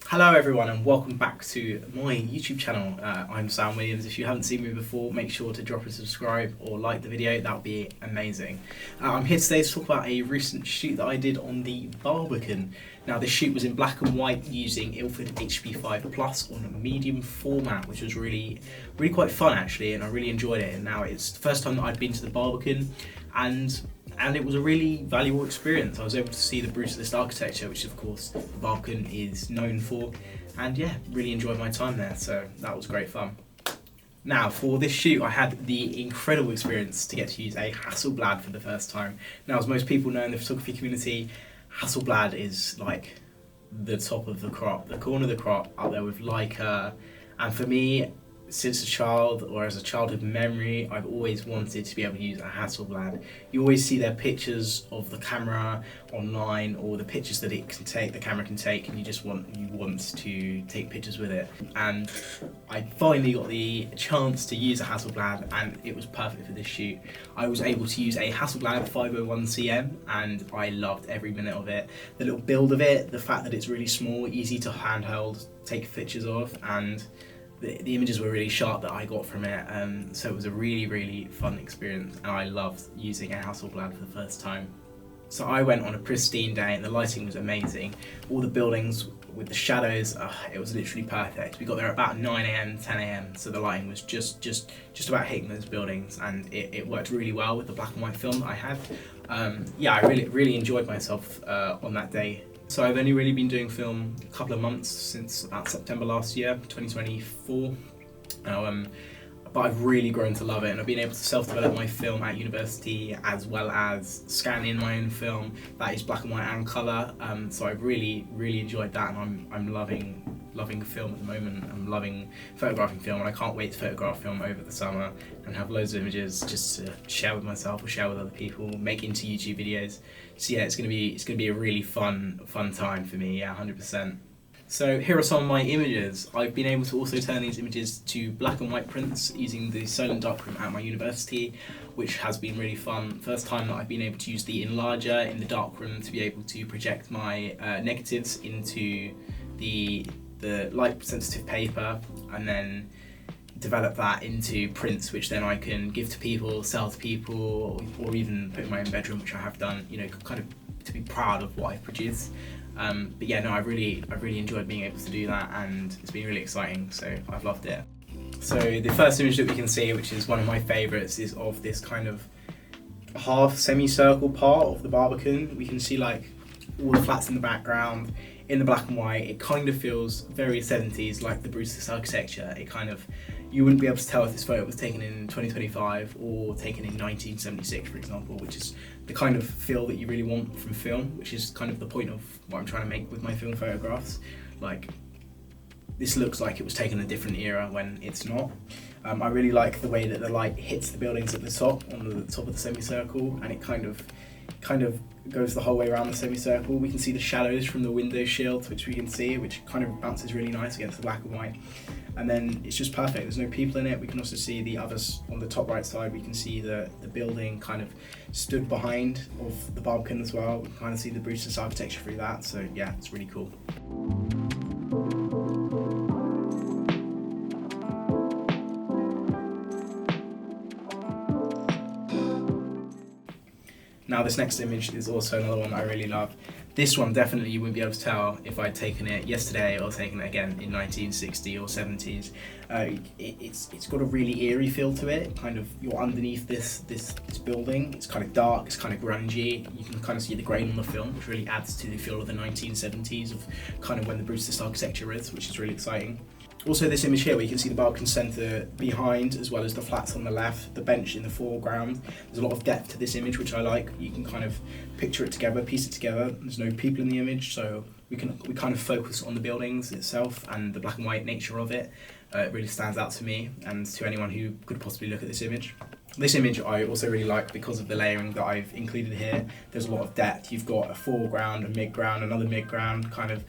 Hello everyone and welcome back to my YouTube channel. I'm Sam Williams. If you haven't seen me before, make sure to drop a subscribe or like the video, that would be amazing. I'm here today to talk about a recent shoot that I did on the Barbican. Now this shoot was in black and white using Ilford HP5 PLUS on a medium format, which was really quite fun actually, and I really enjoyed it. And now it's the first time that I'd been to the Barbican, and it was a really valuable experience. I was able to see the brutalist architecture, which of course the Barbican is known for, and yeah, really enjoyed my time there, so that was great fun. Now for this shoot I had the incredible experience to get to use a Hasselblad for the first time. Now as most people know in the photography community, Hasselblad is like the top of the crop, the corner of the crop, up there with Leica, and for me, since a child, or as a childhood memory, I've always wanted to be able to use a Hasselblad. You always see their pictures of the camera online, or the pictures that it can take, the camera can take, and you want to take pictures with it. And I finally got the chance to use a Hasselblad, and it was perfect for this shoot. I was able to use a Hasselblad 501cm, and I loved every minute of it. The little build of it, the fact that it's really small, easy to handheld, take pictures of, and the images were really sharp that I got from it, so it was a really fun experience, and I loved using a Hasselblad for the first time. So I went on a pristine day and the lighting was amazing. All the buildings with the shadows, it was literally perfect. We got there at about 9 AM, 10 AM, so the lighting was just about hitting those buildings, and it worked really well with the black and white film that I had. Yeah, I really enjoyed myself on that day. So I've only really been doing film a couple of months, since about September last year, 2024. But I've really grown to love it, and I've been able to self-develop my film at university, as well as scan in my own film that is black and white and colour. So I've really enjoyed that, and I'm loving film at the moment. I'm loving photographing film, and I can't wait to photograph film over the summer and have loads of images just to share with myself or share with other people, make into YouTube videos. So yeah, it's gonna be a really fun time for me. Yeah, 100%. So here are some of my images. I've been able to also turn these images to black and white prints using the silent darkroom at my university, which has been really fun. First time that I've been able to use the enlarger in the darkroom to be able to project my negatives into the light sensitive paper, and then develop that into prints, which then I can give to people, sell to people, or even put in my own bedroom, which I have done, you know, kind of to be proud of what I've produced. But yeah, no, I've really enjoyed being able to do that, and it's been really exciting, so I've loved it. So the first image that we can see, which is one of my favourites, is of this kind of half semicircle part of the Barbican. We can see like all the flats in the background. In the black and white, it kind of feels very 70s, like the brutalist architecture. It kind of, you wouldn't be able to tell if this photo was taken in 2025 or taken in 1976, for example, which is the kind of feel that you really want from film, which is kind of the point of what I'm trying to make with my film photographs. Like, this looks like it was taken in a different era when it's not. I really like the way that the light hits the buildings at the top, on the top of the semicircle, and it kind of goes the whole way around the semicircle. We can see the shadows from the window shields, which we can see, which kind of bounces really nice against the black and white. And then it's just perfect. There's no people in it. We can also see the others on the top right side. We can see the building kind of stood behind of the Barbican as well. We can kind of see the brutalist architecture through that. So yeah, it's really cool. Now this next image is also another one that I really love. This one definitely you wouldn't be able to tell if I'd taken it yesterday or taken it again in 1960 or 70s. It's got a really eerie feel to it. Kind of, you're underneath this building. It's kind of dark, it's kind of grungy. You can kind of see the grain on the film, which really adds to the feel of the 1970s, of kind of when the brutalist architecture is, which is really exciting. Also this image here, where you can see the Barbican Centre behind, as well as the flats on the left, the bench in the foreground. There's a lot of depth to this image, which I like. You can kind of picture it together, piece it together. There's no people in the image, so we kind of focus on the buildings itself and the black and white nature of it. It really stands out to me and to anyone who could possibly look at this image. This image I also really like because of the layering that I've included here. There's a lot of depth. You've got a foreground, a midground, another midground, kind of.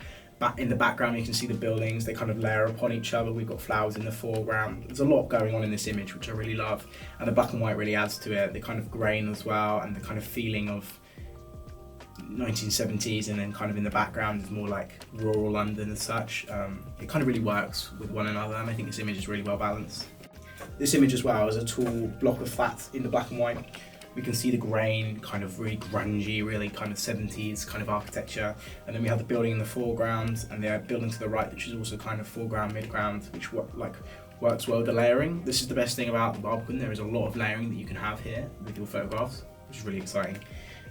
In the background you can see the buildings, they kind of layer upon each other. We've got flowers in the foreground. There's a lot going on in this image, which I really love, and the black and white really adds to it. The kind of grain as well, and the kind of feeling of 1970s, and then kind of in the background is more like rural London as such. It kind of really works with one another, and I think this image is really well balanced. This image as well is a tall block of flats in the black and white. We can see the grain, kind of really grungy, really kind of 70s kind of architecture. And then we have the building in the foreground, and the building to the right, which is also kind of foreground, midground, which works well with the layering. This is the best thing about the Barbican. There is a lot of layering that you can have here with your photographs, which is really exciting.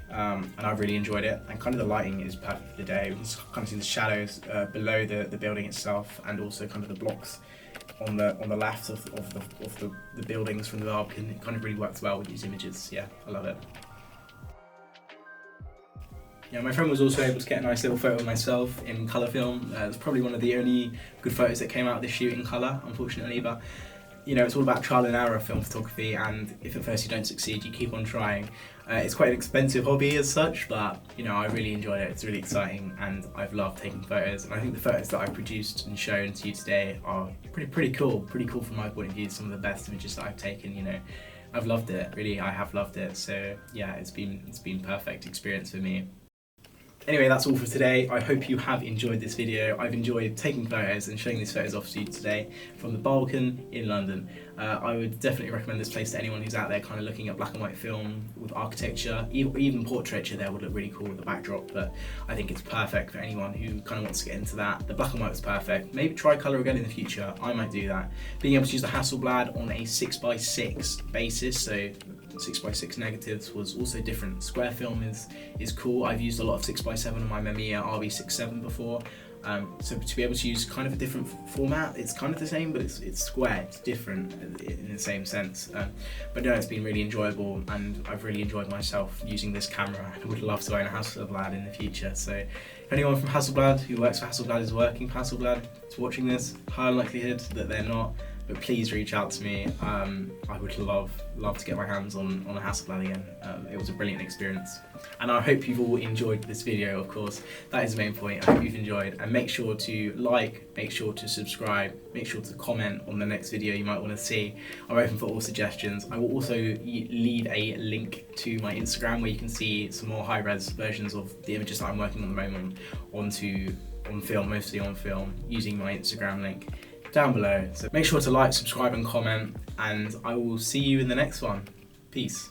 And I've really enjoyed it. And kind of the lighting is perfect for the day. We can kind of see the shadows below the building itself, and also kind of the blocks on the left of the buildings from the Barbican. It kind of really works well with these images. Yeah, I love it. Yeah, my friend was also able to get a nice little photo of myself in colour film. It's probably one of the only good photos that came out of this shoot in colour, unfortunately, but you know, it's all about trial and error of film photography, and if at first you don't succeed, you keep on trying. It's quite an expensive hobby as such, but you know, I really enjoyed it. It's really exciting, and I've loved taking photos, and I think the photos that I've produced and shown to you today are pretty cool from my point of view. Some of the best images that I've taken, you know. I've loved it, really, I have loved it. So yeah, it's been perfect experience for me. Anyway, that's all for today. I hope you have enjoyed this video. I've enjoyed taking photos and showing these photos off to you today from the Barbican in London. I would definitely recommend this place to anyone who's out there kind of looking at black and white film with architecture. Even portraiture there would look really cool with the backdrop, but I think it's perfect for anyone who kind of wants to get into that. The black and white was perfect. Maybe try colour again in the future. I might do that. Being able to use the Hasselblad on a 6x6 basis, so 6x6 negatives, was also different. Square film is cool. I've used a lot of 6x7 on my Mamiya RB67 before. So to be able to use kind of a different format, it's kind of the same, but it's square, it's different in the same sense. But no, it's been really enjoyable, and I've really enjoyed myself using this camera. I would love to own a Hasselblad in the future. So if anyone from Hasselblad who works for Hasselblad is working for Hasselblad is watching this, high likelihood that they're not, but please reach out to me. I would love to get my hands on a Hasselblad again. It was a brilliant experience. And I hope you've all enjoyed this video, of course. That is the main point. I hope you've enjoyed, and make sure to like, make sure to subscribe, make sure to comment on the next video you might want to see. I'm open for all suggestions. I will also leave a link to my Instagram where you can see some more high-res versions of the images that I'm working on at the moment on film, mostly on film, using my Instagram link down below. So make sure to like, subscribe and comment, and I will see you in the next one. Peace.